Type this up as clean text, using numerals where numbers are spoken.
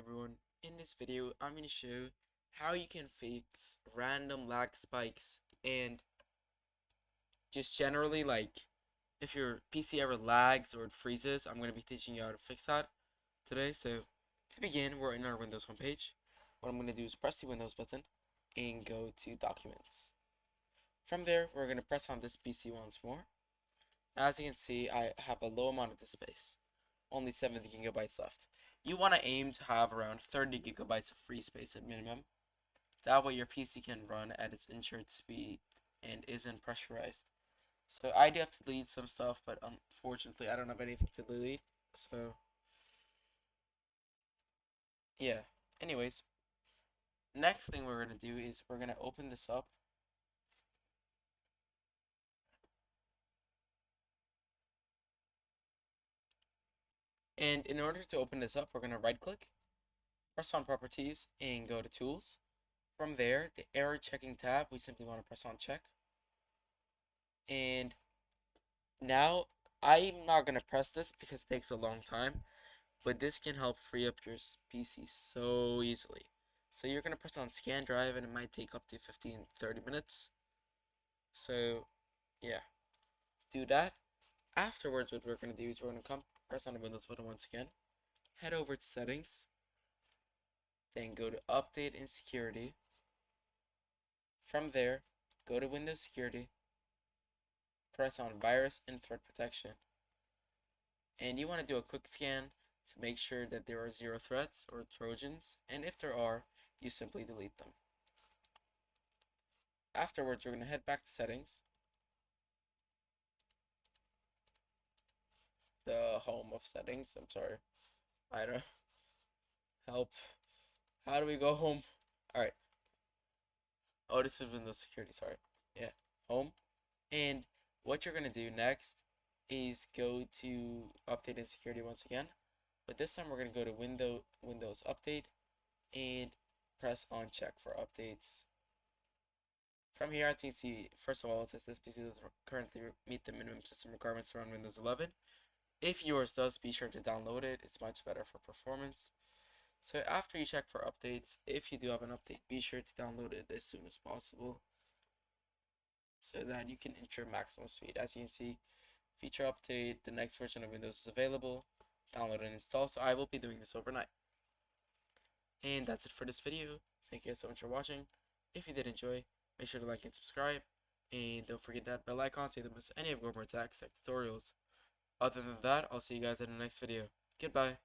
everyone, in this video I'm going to show how you can fix random lag spikes and just generally if your PC ever lags or it freezes. I'm going to be teaching you how to fix that today. So to begin, we're in our Windows homepage. What I'm going to do is press the Windows button and go to Documents. From there, we're going to press on this PC once more. As you can see, I have a low amount of disk space, only 70 gigabytes left. You want to aim to have around 30 gigabytes of free space at minimum. That way your PC can run at its insured speed and isn't pressurized. So I do have to delete some stuff, but unfortunately I don't have anything to delete. So yeah. Anyways, next thing we're going to do is we're going to open this up. And in order to open this up, we're going to right click, press on Properties, and go to Tools. From there, the error checking tab, we simply want to press on Check. And now, I'm not going to press this because it takes a long time, but this can help free up your PC so easily. So you're going to press on Scan Drive and it might take up to 15-30 minutes. So, yeah, do that. Afterwards, what we're going to do is we're going to come press on the Windows button once again, head over to Settings, then go to Update and Security. From there, go to Windows Security, press on Virus and Threat Protection, and you want to do a quick scan to make sure that there are 0 threats or Trojans, and if there are, you simply delete them. Afterwards, we're going to head back to Settings, the home of Settings. I'm sorry, I don't help. How do we go home? Alright. Oh, this is Windows Security, sorry. Yeah, home. And what you're going to do next is go to Update and Security once again. But this time we're going to go to Windows Update and press on Check for updates. From here, as you can see, first of all, it says this PC doesn't currently meet the minimum system requirements to run Windows 11. If yours does, be sure to download it. It's much better for performance. So after you check for updates, if you do have an update, be sure to download it as soon as possible so that you can ensure maximum speed. As you can see, feature update, the next version of Windows is available. Download and install. So I will be doing this overnight. And that's it for this video. Thank you guys so much for watching. If you did enjoy, make sure to like and subscribe. And don't forget that bell icon so you don't miss any of Growmore Tech tutorials. Other than that, I'll see you guys in the next video. Goodbye.